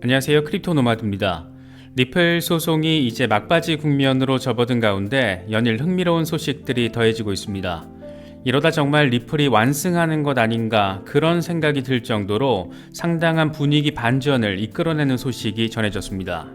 안녕하세요. 크립토 노마드입니다. 리플 소송이 이제 막바지 국면으로 접어든 가운데 연일 흥미로운 소식들이 더해지고 있습니다. 이러다 정말 리플이 완승하는 것 아닌가 그런 생각이 들 정도로 상당한 분위기 반전을 이끌어내는 소식이 전해졌습니다.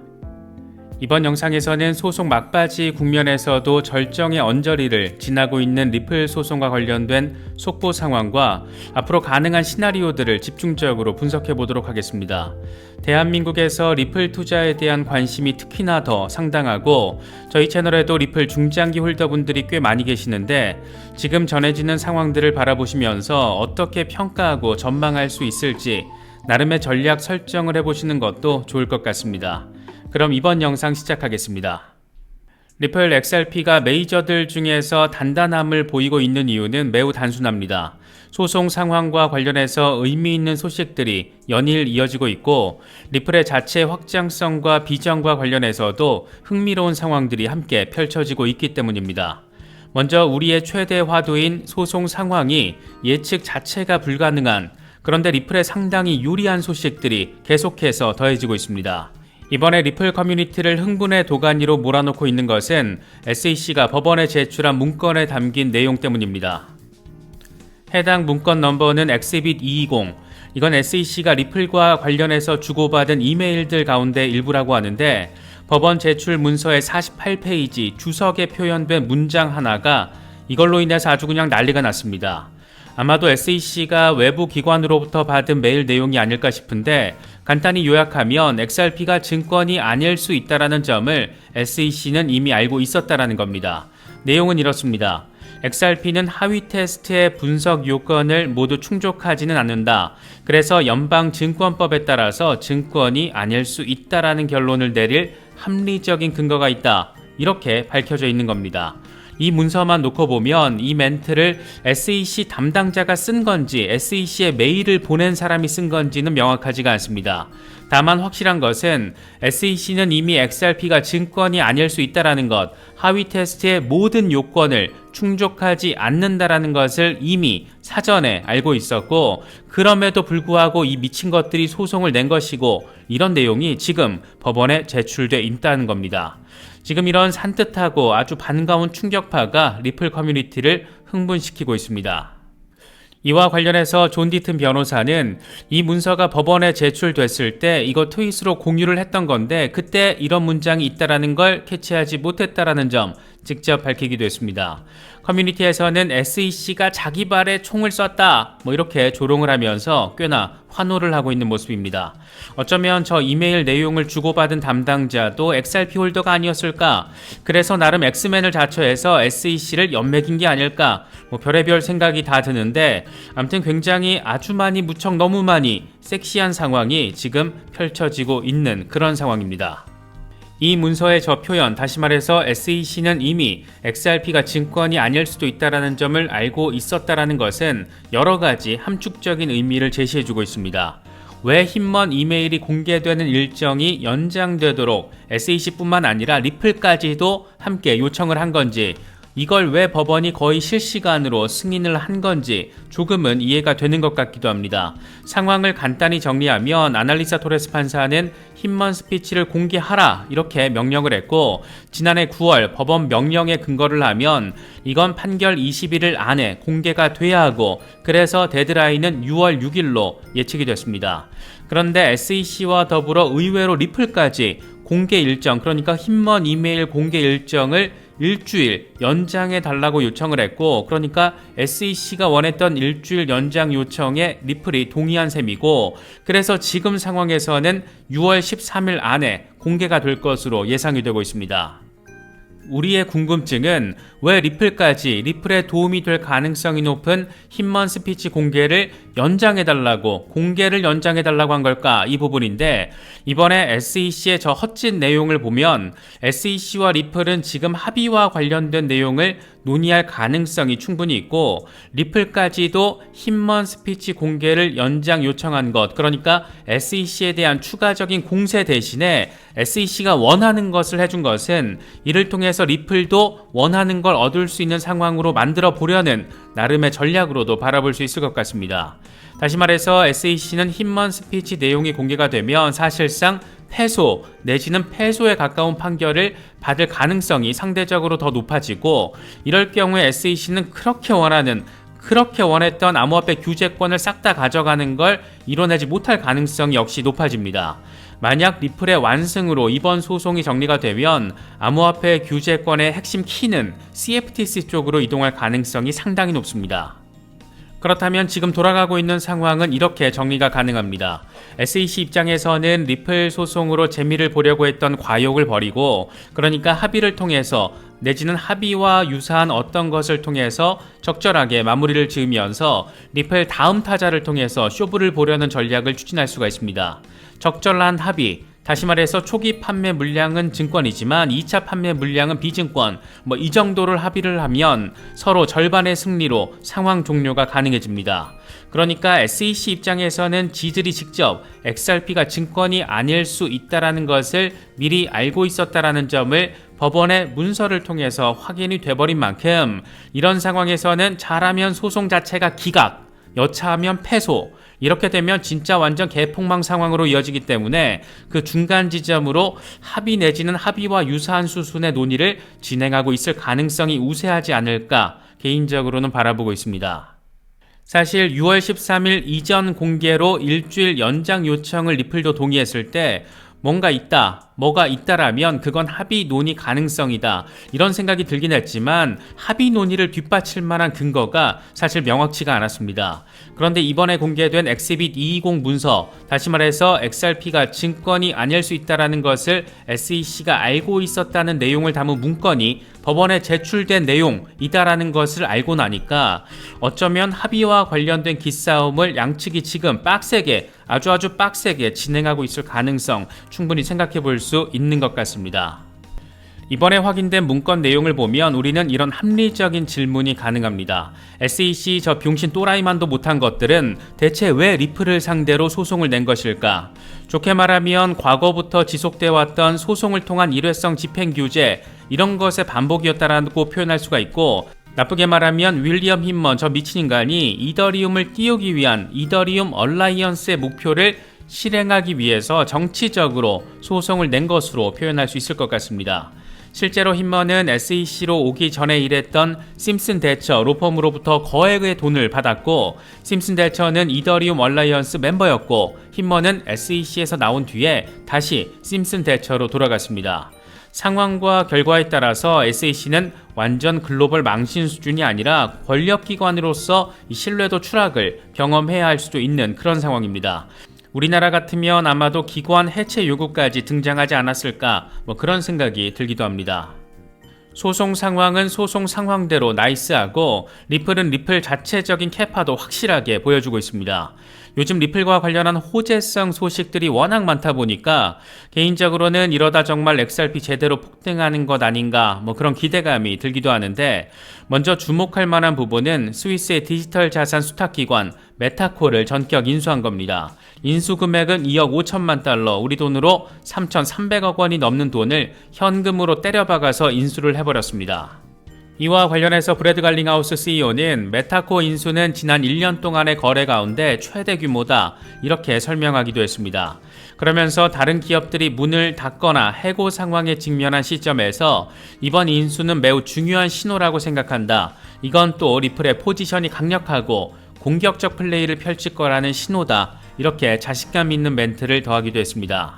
이번 영상에서는 소송 막바지 국면에서도 절정의 언저리를 지나고 있는 리플 소송과 관련된 속보 상황과 앞으로 가능한 시나리오들을 집중적으로 분석해 보도록 하겠습니다. 대한민국에서 리플 투자에 대한 관심이 특히나 더 상당하고 저희 채널에도 리플 중장기 홀더분들이 꽤 많이 계시는데 지금 전해지는 상황들을 바라보시면서 어떻게 평가하고 전망할 수 있을지 나름의 전략 설정을 해보시는 것도 좋을 것 같습니다. 그럼 이번 영상 시작하겠습니다. 리플 XRP가 메이저들 중에서 단단함을 보이고 있는 이유는 매우 단순합니다. 소송 상황과 관련해서 의미 있는 소식들이 연일 이어지고 있고 리플의 자체 확장성과 비전과 관련해서도 흥미로운 상황들이 함께 펼쳐지고 있기 때문입니다. 먼저 우리의 최대 화두인 소송 상황이 예측 자체가 불가능한 그런데 리플에 상당히 유리한 소식들이 계속해서 더해지고 있습니다. 이번에 리플 커뮤니티를 흥분의 도가니로 몰아넣고 있는 것은 SEC가 법원에 제출한 문건에 담긴 내용 때문입니다. 해당 문건 넘버는 엑스빗 220. 이건 SEC가 리플과 관련해서 주고받은 이메일들 가운데 일부라고 하는데 법원 제출 문서의 48페이지 주석에 표현된 문장 하나가 이걸로 인해서 아주 그냥 난리가 났습니다. 아마도 SEC가 외부 기관으로부터 받은 메일 내용이 아닐까 싶은데 간단히 요약하면 XRP가 증권이 아닐 수 있다는 점을 SEC는 이미 알고 있었다는 겁니다. 내용은 이렇습니다. XRP는 하위 테스트의 분석 요건을 모두 충족하지는 않는다. 그래서 연방증권법에 따라서 증권이 아닐 수 있다는 결론을 내릴 합리적인 근거가 있다. 이렇게 밝혀져 있는 겁니다. 이 문서만 놓고 보면 이 멘트를 SEC 담당자가 쓴 건지 SEC에 메일을 보낸 사람이 쓴 건지는 명확하지가 않습니다. 다만 확실한 것은 SEC는 이미 XRP가 증권이 아닐 수 있다는 것, 하위 테스트의 모든 요건을 충족하지 않는다라는 것을 이미 사전에 알고 있었고 그럼에도 불구하고 이 미친 것들이 소송을 낸 것이고 이런 내용이 지금 법원에 제출돼 있다는 겁니다. 지금 이런 산뜻하고 아주 반가운 충격파가 리플 커뮤니티를 흥분시키고 있습니다. 이와 관련해서 존 디튼 변호사는 이 문서가 법원에 제출됐을 때 이거 트윗으로 공유를 했던 건데 그때 이런 문장이 있다라는 걸 캐치하지 못했다라는 점 직접 밝히기도 했습니다. 커뮤니티에서는 SEC가 자기 발에 총을 쐈다 이렇게 조롱을 하면서 꽤나 환호를 하고 있는 모습입니다. 어쩌면 저 이메일 내용을 주고받은 담당자도 XRP 홀더가 아니었을까? 그래서 나름 엑스맨을 자처해서 SEC를 연맥인 게 아닐까? 별의별 생각이 다 드는데 아무튼 굉장히 아주 많이 무척 너무 많이 섹시한 상황이 지금 펼쳐지고 있는 그런 상황입니다. 이 문서의 저 표현, 다시 말해서 SEC는 이미 XRP가 증권이 아닐 수도 있다는 점을 알고 있었다는 것은 여러 가지 함축적인 의미를 제시해주고 있습니다. 왜 힘먼 이메일이 공개되는 일정이 연장되도록 SEC뿐만 아니라 리플까지도 함께 요청을 한 건지 이걸 왜 법원이 거의 실시간으로 승인을 한 건지 조금은 이해가 되는 것 같기도 합니다. 상황을 간단히 정리하면 아날리사 토레스 판사는 힘먼 스피치를 공개하라 이렇게 명령을 했고 지난해 9월 법원 명령에 근거를 하면 이건 판결 21일 안에 공개가 돼야 하고 그래서 데드라인은 6월 6일로 예측이 됐습니다. 그런데 SEC와 더불어 의외로 리플까지 공개 일정 그러니까 힘먼 이메일 공개 일정을 일주일 연장해 달라고 요청을 했고 그러니까 SEC가 원했던 일주일 연장 요청에 리플이 동의한 셈이고 그래서 지금 상황에서는 6월 13일 안에 공개가 될 것으로 예상이 되고 있습니다. 우리의 궁금증은 왜 리플에 도움이 될 가능성이 높은 힘먼 스피치 공개를 연장해달라고 한 걸까 이 부분인데 이번에 SEC의 저 헛짓 내용을 보면 SEC와 리플은 지금 합의와 관련된 내용을 논의할 가능성이 충분히 있고 리플까지도 힘먼 스피치 공개를 연장 요청한 것 그러니까 SEC에 대한 추가적인 공세 대신에 SEC가 원하는 것을 해준 것은 이를 통해서 리플도 원하는 걸 얻을 수 있는 상황으로 만들어 보려는 나름의 전략으로도 바라볼 수 있을 것 같습니다. 다시 말해서 SEC는 힘먼 스피치 내용이 공개가 되면 사실상 패소 내지는 패소에 가까운 판결을 받을 가능성이 상대적으로 더 높아지고, 이럴 경우에 SEC는 그렇게 원했던 암호화폐 규제권을 싹 다 가져가는 걸 이뤄내지 못할 가능성이 역시 높아집니다. 만약 리플의 완승으로 이번 소송이 정리가 되면 암호화폐 규제권의 핵심 키는 CFTC 쪽으로 이동할 가능성이 상당히 높습니다. 그렇다면 지금 돌아가고 있는 상황은 이렇게 정리가 가능합니다. SEC 입장에서는 리플 소송으로 재미를 보려고 했던 과욕을 버리고, 그러니까 합의를 통해서 내지는 합의와 유사한 어떤 것을 통해서 적절하게 마무리를 지으면서 리플 다음 타자를 통해서 쇼부를 보려는 전략을 추진할 수가 있습니다. 적절한 합의, 다시 말해서 초기 판매 물량은 증권이지만 2차 판매 물량은 비증권, 이 정도를 합의를 하면 서로 절반의 승리로 상황 종료가 가능해집니다. 그러니까 SEC 입장에서는 지들이 직접 XRP가 증권이 아닐 수 있다는 것을 미리 알고 있었다는 점을 법원의 문서를 통해서 확인이 돼버린 만큼, 이런 상황에서는 잘하면 소송 자체가 기각, 여차하면 패소, 이렇게 되면 진짜 완전 개폭망 상황으로 이어지기 때문에 그 중간 지점으로 합의 내지는 합의와 유사한 수순의 논의를 진행하고 있을 가능성이 우세하지 않을까 개인적으로는 바라보고 있습니다. 사실 6월 13일 이전 공개로 일주일 연장 요청을 리플도 동의했을 때 뭐가 있다라면 그건 합의 논의 가능성이다, 이런 생각이 들긴 했지만 합의 논의를 뒷받칠 만한 근거가 사실 명확치가 않았습니다. 그런데 이번에 공개된 엑시빗 220 문서, 다시 말해서 XRP가 증권이 아닐 수 있다는 것을 SEC가 알고 있었다는 내용을 담은 문건이 법원에 제출된 내용이다라는 것을 알고 나니까 어쩌면 합의와 관련된 기싸움을 양측이 지금 아주 빡세게 진행하고 있을 가능성 충분히 생각해 볼 수 있는 것 같습니다. 이번에 확인된 문건 내용을 보면 우리는 이런 합리적인 질문이 가능합니다. SEC 저 병신 또라이만도 못한 것들은 대체 왜 리플을 상대로 소송을 낸 것일까? 좋게 말하면 과거부터 지속되어 왔던 소송을 통한 일회성 집행규제, 이런 것의 반복이었다라고 표현할 수가 있고, 나쁘게 말하면 윌리엄 힘먼 저 미친 인간이 이더리움을 띄우기 위한 이더리움 얼라이언스의 목표를 실행하기 위해서 정치적으로 소송을 낸 것으로 표현할 수 있을 것 같습니다. 실제로 힘먼은 SEC로 오기 전에 일했던 심슨 대처 로펌으로부터 거액의 돈을 받았고, 심슨 대처는 이더리움 얼라이언스 멤버였고, 힘먼은 SEC에서 나온 뒤에 다시 심슨 대처로 돌아갔습니다. 상황과 결과에 따라서 SEC는 완전 글로벌 망신 수준이 아니라 권력기관으로서 신뢰도 추락을 경험해야 할 수도 있는 그런 상황입니다. 우리나라 같으면 아마도 기관 해체 요구까지 등장하지 않았을까, 그런 생각이 들기도 합니다. 소송 상황은 소송 상황대로 나이스하고, 리플은 리플 자체적인 캐파도 확실하게 보여주고 있습니다. 요즘 리플과 관련한 호재성 소식들이 워낙 많다 보니까 개인적으로는 이러다 정말 XRP 제대로 폭등하는 것 아닌가, 그런 기대감이 들기도 하는데, 먼저 주목할 만한 부분은 스위스의 디지털 자산 수탁기관 메타코를 전격 인수한 겁니다. 인수 금액은 2억 5천만 달러, 우리 돈으로 3,300억 원이 넘는 돈을 현금으로 때려박아서 인수를 해버렸습니다. 이와 관련해서 브래드 갈링하우스 CEO는 메타코 인수는 지난 1년 동안의 거래 가운데 최대 규모다, 이렇게 설명하기도 했습니다. 그러면서 다른 기업들이 문을 닫거나 해고 상황에 직면한 시점에서 이번 인수는 매우 중요한 신호라고 생각한다. 이건 또 리플의 포지션이 강력하고 공격적 플레이를 펼칠 거라는 신호다, 이렇게 자신감 있는 멘트를 더하기도 했습니다.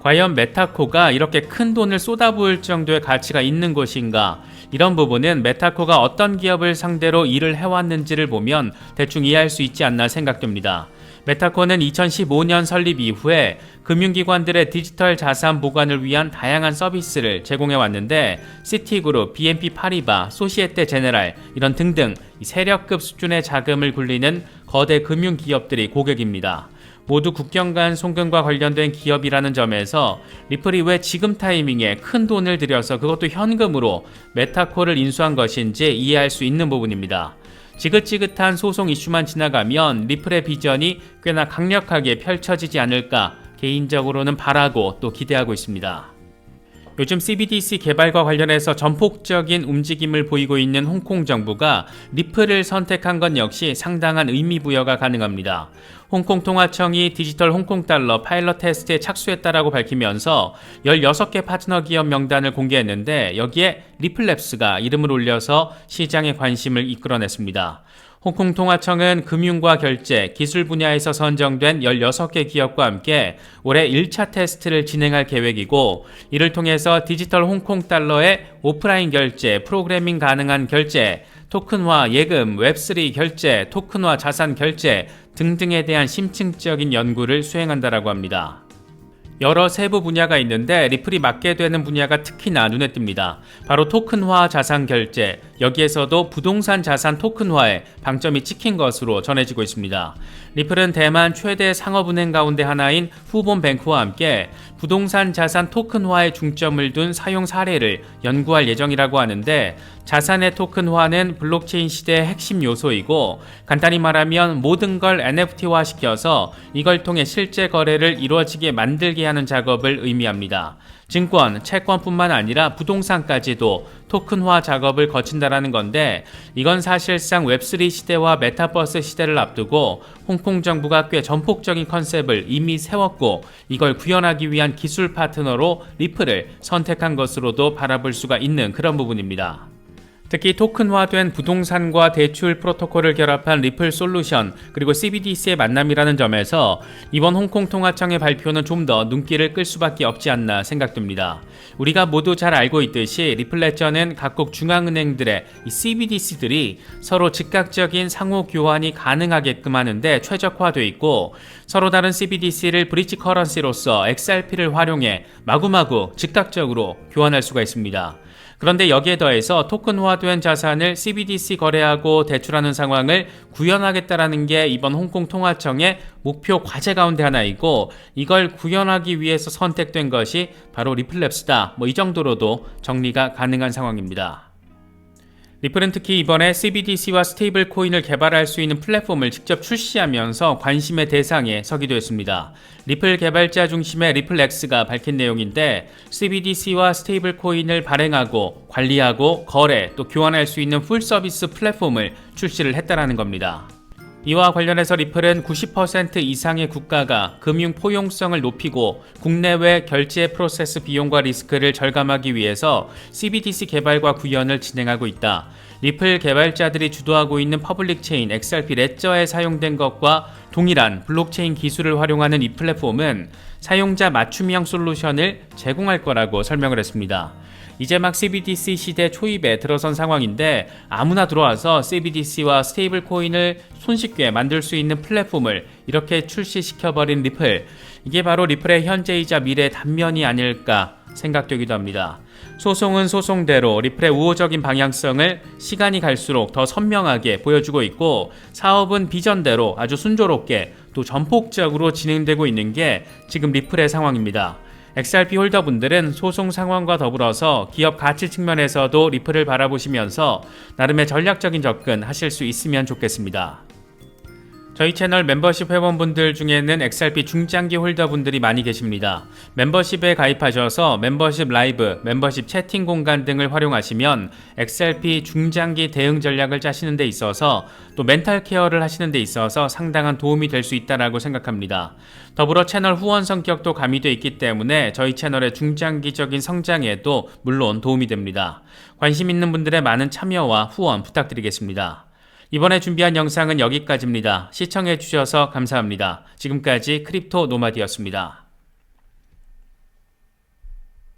과연 메타코가 이렇게 큰 돈을 쏟아부을 정도의 가치가 있는 곳인가? 이런 부분은 메타코가 어떤 기업을 상대로 일을 해왔는지를 보면 대충 이해할 수 있지 않나 생각됩니다. 메타코는 2015년 설립 이후에 금융기관들의 디지털 자산 보관을 위한 다양한 서비스를 제공해 왔는데, 시티그룹, BNP 파리바, 소시에테 제네랄 이런 등등 세력급 수준의 자금을 굴리는 거대 금융기업들이 고객입니다. 모두 국경 간 송금과 관련된 기업이라는 점에서 리플이 왜 지금 타이밍에 큰 돈을 들여서 그것도 현금으로 메타코를 인수한 것인지 이해할 수 있는 부분입니다. 지긋지긋한 소송 이슈만 지나가면 리플의 비전이 꽤나 강력하게 펼쳐지지 않을까 개인적으로는 바라고 또 기대하고 있습니다. 요즘 CBDC 개발과 관련해서 전폭적인 움직임을 보이고 있는 홍콩 정부가 리플을 선택한 것 역시 상당한 의미 부여가 가능합니다. 홍콩 통화청이 디지털 홍콩 달러 파일럿 테스트에 착수했다라고 밝히면서 16개 파트너 기업 명단을 공개했는데 여기에 리플랩스가 이름을 올려서 시장의 관심을 이끌어냈습니다. 홍콩 통화청은 금융과 결제, 기술 분야에서 선정된 16개 기업과 함께 올해 1차 테스트를 진행할 계획이고 이를 통해서 디지털 홍콩 달러의 오프라인 결제, 프로그래밍 가능한 결제, 토큰화 예금, 웹3 결제, 토큰화 자산 결제 등등에 대한 심층적인 연구를 수행한다라고 합니다. 여러 세부 분야가 있는데 리플이 맡게 되는 분야가 특히나 눈에 띕니다. 바로 토큰화 자산 결제, 여기에서도 부동산 자산 토큰화에 방점이 찍힌 것으로 전해지고 있습니다. 리플은 대만 최대 상업은행 가운데 하나인 후본뱅크와 함께 부동산 자산 토큰화에 중점을 둔 사용 사례를 연구할 예정이라고 하는데 자산의 토큰화는 블록체인 시대의 핵심 요소이고 간단히 말하면 모든 걸 NFT화 시켜서 이걸 통해 실제 거래를 이루어지게 만들게 하는 작업을 의미합니다. 증권, 채권뿐만 아니라 부동산까지도 토큰화 작업을 거친다라는 건데 이건 사실상 웹3 시대와 메타버스 시대를 앞두고 홍콩 정부가 꽤 전폭적인 컨셉을 이미 세웠고 이걸 구현하기 위한 기술 파트너로 리플을 선택한 것으로도 바라볼 수가 있는 그런 부분입니다. 특히 토큰화된 부동산과 대출 프로토콜을 결합한 리플 솔루션 그리고 CBDC의 만남이라는 점에서 이번 홍콩 통화청의 발표는 좀 더 눈길을 끌 수밖에 없지 않나 생각됩니다. 우리가 모두 잘 알고 있듯이 리플레저는 각국 중앙은행들의 이 CBDC들이 서로 즉각적인 상호 교환이 가능하게끔 하는데 최적화되어 있고 서로 다른 CBDC를 브릿지 커런시로서 XRP를 활용해 마구마구 즉각적으로 교환할 수가 있습니다. 그런데 여기에 더해서 토큰화된 자산을 CBDC 거래하고 대출하는 상황을 구현하겠다라는 게 이번 홍콩 통화청의 목표 과제 가운데 하나이고 이걸 구현하기 위해서 선택된 것이 바로 리플랩스다. 이 정도로도 정리가 가능한 상황입니다. 리플은 특히 이번에 CBDC와 스테이블 코인을 개발할 수 있는 플랫폼을 직접 출시하면서 관심의 대상에 서기도 했습니다. 리플 개발자 중심의 리플X가 밝힌 내용인데 CBDC와 스테이블 코인을 발행하고 관리하고 거래 또 교환할 수 있는 풀 서비스 플랫폼을 출시를 했다라는 겁니다. 이와 관련해서 리플은 90% 이상의 국가가 금융 포용성을 높이고 국내외 결제 프로세스 비용과 리스크를 절감하기 위해서 CBDC 개발과 구현을 진행하고 있다. 리플 개발자들이 주도하고 있는 퍼블릭 체인 XRP 레저에 사용된 것과 동일한 블록체인 기술을 활용하는 이 플랫폼은 사용자 맞춤형 솔루션을 제공할 거라고 설명을 했습니다. 이제 막 CBDC 시대 초입에 들어선 상황인데 아무나 들어와서 CBDC와 스테이블 코인을 손쉽게 만들 수 있는 플랫폼을 이렇게 출시시켜버린 리플, 이게 바로 리플의 현재이자 미래 단면이 아닐까 생각되기도 합니다. 소송은 소송대로 리플의 우호적인 방향성을 시간이 갈수록 더 선명하게 보여주고 있고 사업은 비전대로 아주 순조롭게 또 전폭적으로 진행되고 있는 게 지금 리플의 상황입니다. XRP 홀더분들은 소송 상황과 더불어서 기업 가치 측면에서도 리플을 바라보시면서 나름의 전략적인 접근 하실 수 있으면 좋겠습니다. 저희 채널 멤버십 회원분들 중에는 XRP 중장기 홀더분들이 많이 계십니다. 멤버십에 가입하셔서 멤버십 라이브, 멤버십 채팅 공간 등을 활용하시면 XRP 중장기 대응 전략을 짜시는 데 있어서 또 멘탈 케어를 하시는 데 있어서 상당한 도움이 될 수 있다고 생각합니다. 더불어 채널 후원 성격도 가미되어 있기 때문에 저희 채널의 중장기적인 성장에도 물론 도움이 됩니다. 관심 있는 분들의 많은 참여와 후원 부탁드리겠습니다. 이번에 준비한 영상은 여기까지입니다. 시청해주셔서 감사합니다. 지금까지 크립토 노마디였습니다.